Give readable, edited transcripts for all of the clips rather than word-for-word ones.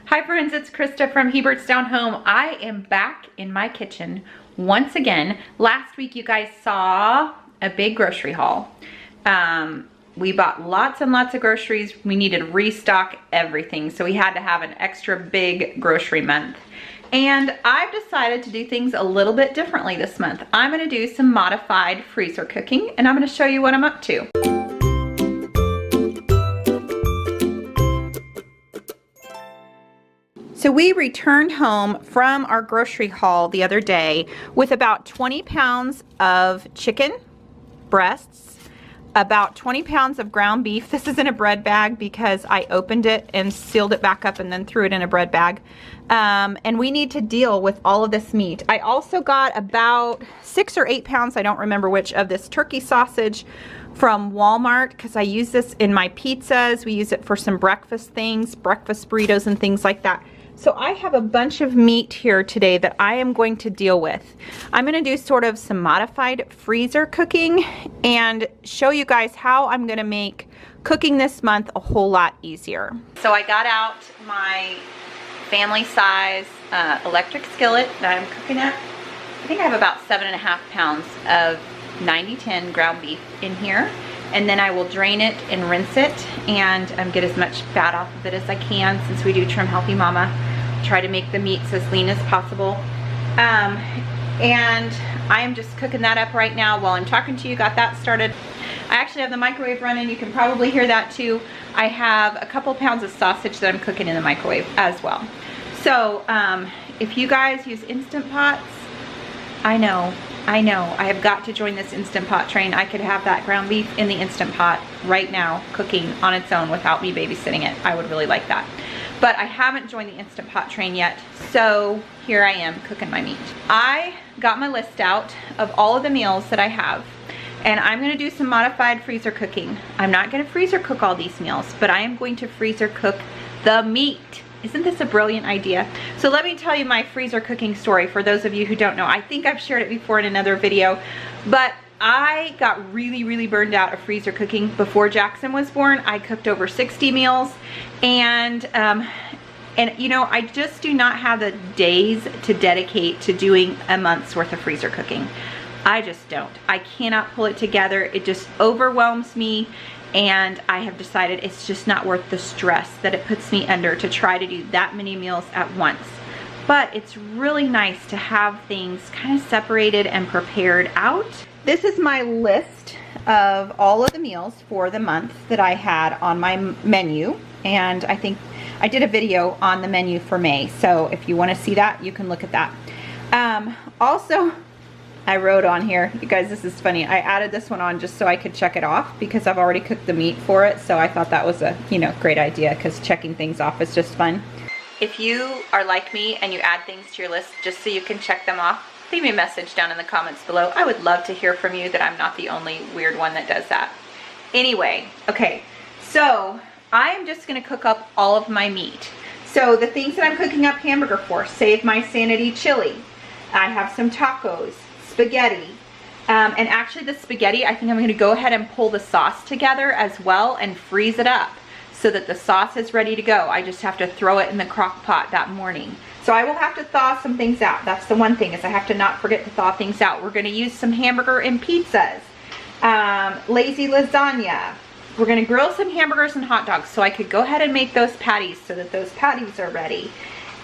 Hi friends, it's Krista from Hebert's Down Home. I am back in my kitchen once again. Last week you guys saw a big grocery haul. We bought lots and lots of groceries. We needed to restock everything, so we had to have an extra big grocery month. And I've decided to do things a little bit differently this month. I'm gonna do some modified freezer cooking, and I'm gonna show you what I'm up to. So we returned home from our grocery haul the other day with about 20 pounds of chicken breasts, about 20 pounds of ground beef. This is in a bread bag because I opened it and sealed it back up and then threw it in a bread bag. And we need to deal with all of this meat. I also got about 6 or 8 pounds, I don't remember which, of this turkey sausage from Walmart because I use this in my pizzas. We use it for some breakfast things, breakfast burritos and things like that. So I have a bunch of meat here today that I am going to deal with. I'm gonna do sort of some modified freezer cooking and show you guys how I'm gonna make cooking this month a whole lot easier. So I got out my family size electric skillet that I'm cooking at. I think I have about 7.5 pounds of 90-10 ground beef in here. And then I will drain it and rinse it and get as much fat off of it as I can, since we do Trim Healthy Mama. Try to make the meats as lean as possible. And I'm just cooking that up right now while I'm talking to you. Got that started. I actually have the microwave running. You can probably hear that too. I have a couple pounds of sausage that I'm cooking in the microwave as well. So if you guys use Instant Pots, I know, I have got to join this Instant Pot train. I could have that ground beef in the Instant Pot right now cooking on its own without me babysitting it. I would really like that. But I haven't joined the Instant Pot train yet, so here I am cooking my meat. I got my list out of all of the meals that I have, and I'm gonna do some modified freezer cooking. I'm not gonna freezer cook all these meals, but I am going to freezer cook the meat. Isn't this a brilliant idea? So let me tell you my freezer cooking story for those of you who don't know. I think I've shared it before in another video, but I got really burned out of freezer cooking before Jackson was born. I cooked over 60 meals, and you know, I just do not have the days to dedicate to doing a month's worth of freezer cooking. I just don't. I cannot pull it together. It just overwhelms me. And I have decided it's just not worth the stress that it puts me under to try to do that many meals at once. But it's really nice to have things kind of separated and prepared out. This is my list of all of the meals for the month that I had on my menu. And I think I did a video on the menu for May. So if you want to see that, you can look at that. Also, I wrote on here, you guys, this is funny. I added this one on just so I could check it off because I've already cooked the meat for it. So I thought that was a, great idea because checking things off is just fun. If you are like me and you add things to your list just so you can check them off, leave me a message down in the comments below. I would love to hear from you that I'm not the only weird one that does that. Anyway, okay, so I'm just gonna cook up all of my meat. So the things that I'm cooking up hamburger for: Save My Sanity chili. I have some tacos, spaghetti, and actually the spaghetti, I think I'm going to go ahead and pull the sauce together as well and freeze it up so that the sauce is ready to go. I just have to throw it in the crock pot that morning. So I will have to thaw some things out. That's the one thing, is I have to not forget to thaw things out. We're going to use some hamburger and pizzas, lazy lasagna. We're going to grill some hamburgers and hot dogs, so I could go ahead and make those patties so that those patties are ready.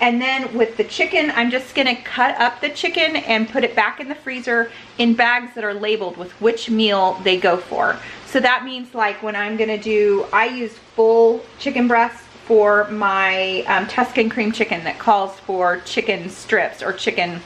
And then with the chicken, I'm just gonna cut up the chicken and put it back in the freezer in bags that are labeled with which meal they go for. So that means, like, when I'm gonna do, I use full chicken breasts for my Tuscan cream chicken that calls for chicken strips or chicken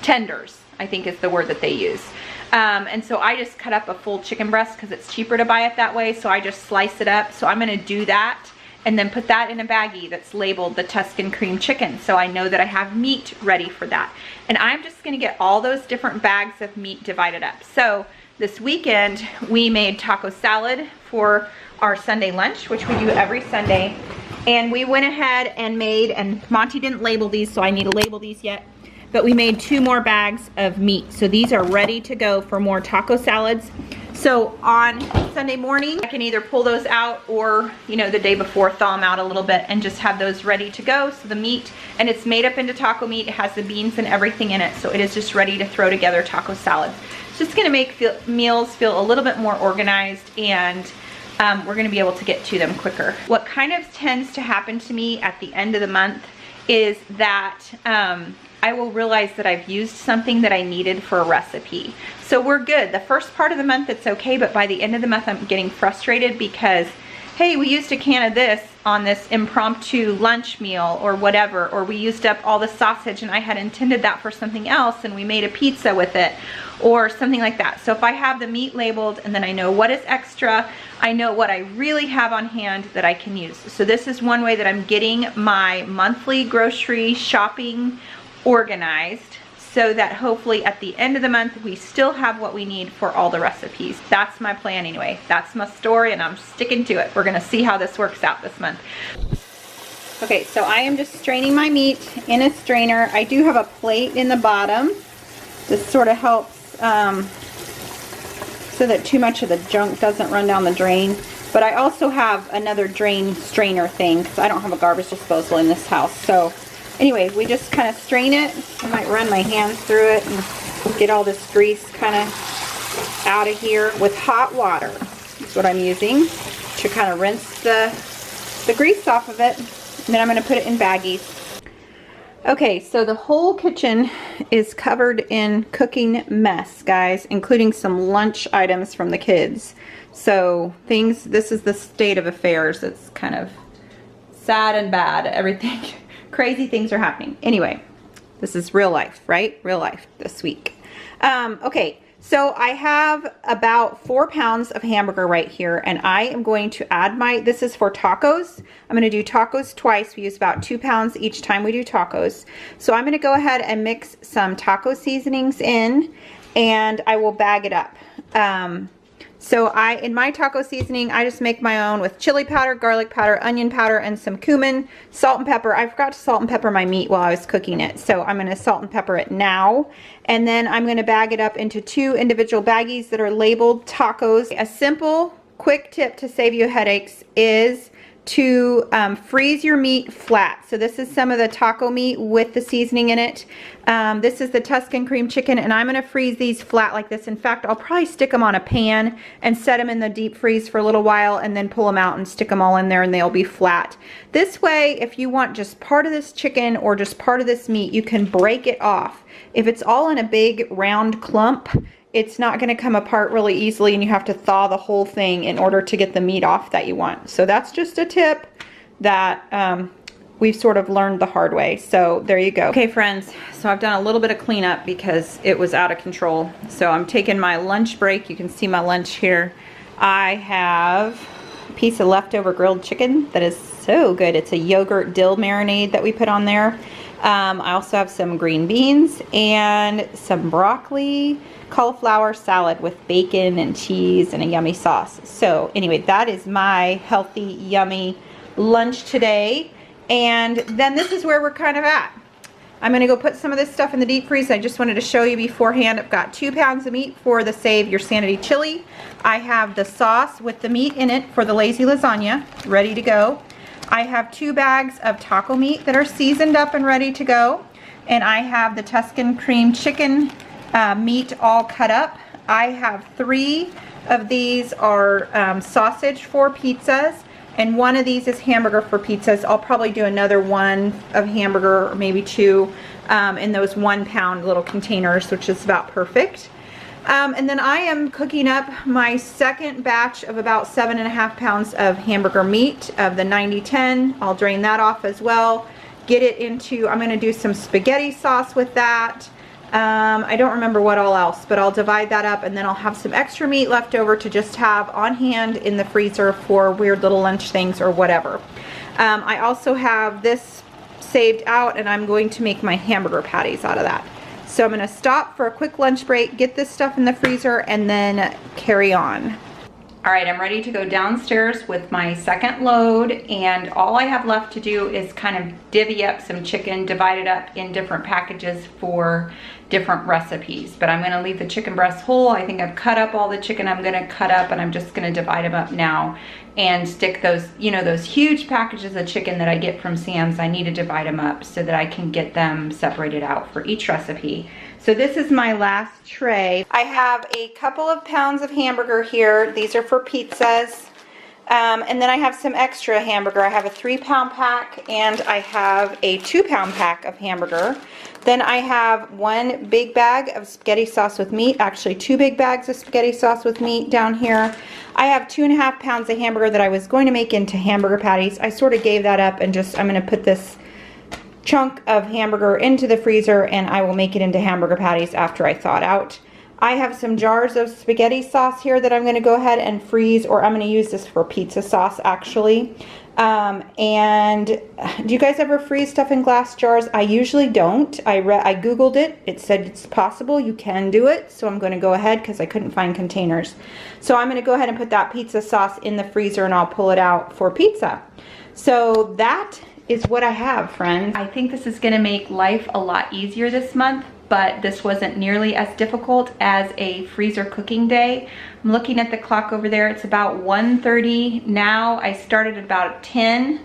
tenders, I think is the word that they use. And so I just cut up a full chicken breast because it's cheaper to buy it that way. So I just slice it up. So I'm gonna do that and then put that in a baggie that's labeled the Tuscan cream chicken, so I know that I have meat ready for that. And I'm just gonna get all those different bags of meat divided up. So this weekend we made taco salad for our Sunday lunch, which we do every Sunday. And we went ahead and made, and Monty didn't label these, so I need to label these yet, but we made 2 more bags of meat. So these are ready to go for more taco salads. So on Sunday morning, I can either pull those out or, you know, the day before, thaw them out a little bit and just have those ready to go. So the meat, and it's made up into taco meat. It has the beans and everything in it. So it is just ready to throw together taco salad. It's just gonna make meals feel a little bit more organized, and we're gonna be able to get to them quicker. What kind of tends to happen to me at the end of the month is that I will realize that I've used something that I needed for a recipe. So we're good. The first part of the month it's okay, but by the end of the month I'm getting frustrated because, hey, we used a can of this on this impromptu lunch meal or whatever, or we used up all the sausage and I had intended that for something else and we made a pizza with it or something like that. So if I have the meat labeled and then I know what is extra, I know what I really have on hand that I can use. So this is one way that I'm getting my monthly grocery shopping organized so that hopefully at the end of the month we still have what we need for all the recipes. That's my plan anyway. That's my story and I'm sticking to it. We're gonna see how this works out this month. Okay, so I am just straining my meat in a strainer. I do have a plate in the bottom. This sort of helps so that too much of the junk doesn't run down the drain. But I also have another drain strainer thing because I don't have a garbage disposal in this house. So anyway, we just kind of strain it. I might run my hands through it and get all this grease kind of out of here with hot water. That's what I'm using to kind of rinse the grease off of it. And then I'm going to put it in baggies. Okay, so the whole kitchen is covered in cooking mess, guys, including some lunch items from the kids. So this is the state of affairs. It's kind of sad and bad. Everything, crazy things are happening. Anyway, this is real life, right? Real life this week. Okay, so I have about 4 pounds of hamburger right here, and I am going to add this is for tacos. I'm gonna do tacos twice. We use about 2 pounds each time we do tacos. So I'm gonna go ahead and mix some taco seasonings in, and I will bag it up. So in my taco seasoning, I just make my own with chili powder, garlic powder, onion powder, and some cumin, salt and pepper. I forgot to salt and pepper my meat while I was cooking it, so I'm going to salt and pepper it now. And then I'm going to bag it up into 2 individual baggies that are labeled tacos. A simple, quick tip to save you headaches is to freeze your meat flat. So this is some of the taco meat with the seasoning in it. This is the Tuscan cream chicken, and I'm gonna freeze these flat like this. In fact, I'll probably stick them on a pan and set them in the deep freeze for a little while and then pull them out and stick them all in there and they'll be flat. This way, if you want just part of this chicken or just part of this meat, you can break it off. If it's all in a big round clump, it's not going to come apart really easily and you have to thaw the whole thing in order to get the meat off that you want. So that's just a tip that we've sort of learned the hard way. So there you go. Okay, friends, so I've done a little bit of cleanup because it was out of control. So I'm taking my lunch break. You can see my lunch here. I have a piece of leftover grilled chicken that is so good. It's a yogurt dill marinade that we put on there. I also have some green beans and some broccoli, cauliflower salad with bacon and cheese and a yummy sauce. So anyway, that is my healthy, yummy lunch today. And then this is where we're kind of at. I'm gonna go put some of this stuff in the deep freeze. I just wanted to show you beforehand. I've got 2 pounds of meat for the Save Your Sanity chili. I have the sauce with the meat in it for the lazy lasagna, ready to go. I have 2 bags of taco meat that are seasoned up and ready to go. And I have the Tuscan cream chicken meat all cut up. I have 3 of these are sausage for pizzas, and 1 of these is hamburger for pizzas. I'll probably do another one of hamburger, or maybe 2 in those 1 pound little containers, which is about perfect. And then I am cooking up my second batch of about 7.5 pounds of hamburger meat of the 90-10. I'll drain that off as well. Get it into, I'm gonna do some spaghetti sauce with that. I don't remember what all else, but I'll divide that up, and then I'll have some extra meat left over to just have on hand in the freezer for weird little lunch things or whatever. I also have this saved out, and I'm going to make my hamburger patties out of that. So I'm going to stop for a quick lunch break, get this stuff in the freezer, and then carry on. All right, I'm ready to go downstairs with my second load, and all I have left to do is kind of divvy up some chicken, divide it up in different packages for different recipes. But I'm gonna leave the chicken breasts whole. I think I've cut up all the chicken I'm gonna cut up, and I'm just gonna divide them up now and stick those, you know, those huge packages of chicken that I get from Sam's. I need to divide them up so that I can get them separated out for each recipe. So this is my last tray. I have a couple of pounds of hamburger here. These are for pizzas. And then I have some extra hamburger. I have a 3-pound pack and I have a 2-pound pack of hamburger. Then I have 1 big bag of spaghetti sauce with meat, actually 2 big bags of spaghetti sauce with meat down here. I have 2.5 pounds of hamburger that I was going to make into hamburger patties. I sort of gave that up and just, I'm going to put this chunk of hamburger into the freezer and I will make it into hamburger patties after I thaw it out. I have some jars of spaghetti sauce here that I'm going to go ahead and freeze, or I'm going to use this for pizza sauce actually. And do you guys ever freeze stuff in glass jars? I usually don't. I googled it. It said it's possible, you can do it, so I'm going to go ahead because I couldn't find containers. So I'm going to go ahead and put that pizza sauce in the freezer and I'll pull it out for pizza. So that is what I have, friends. I think this is gonna make life a lot easier this month, but this wasn't nearly as difficult as a freezer cooking day. I'm looking at the clock over there. It's about 1:30 now. I started at about 10,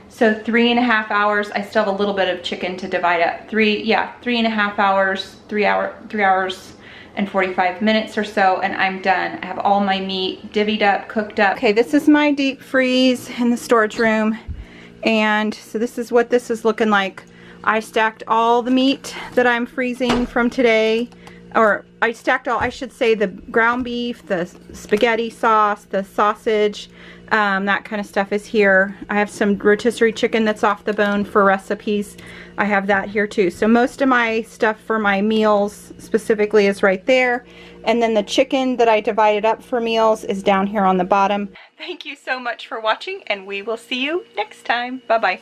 so 3.5 hours. I still have a little bit of chicken to divide up. 3.5 hours, 3 hours and 45 minutes or so, and I'm done. I have all my meat divvied up, cooked up. Okay, this is my deep freeze in the storage room. And so this is what this is looking like. I stacked all the meat that I'm freezing from today, or I stacked all, I should say, the ground beef, the spaghetti sauce, the sausage, that kind of stuff is here. I have some rotisserie chicken that's off the bone for recipes. I have that here too. So most of my stuff for my meals specifically is right there. And then the chicken that I divided up for meals is down here on the bottom. Thank you so much for watching, and we will see you next time. Bye-bye.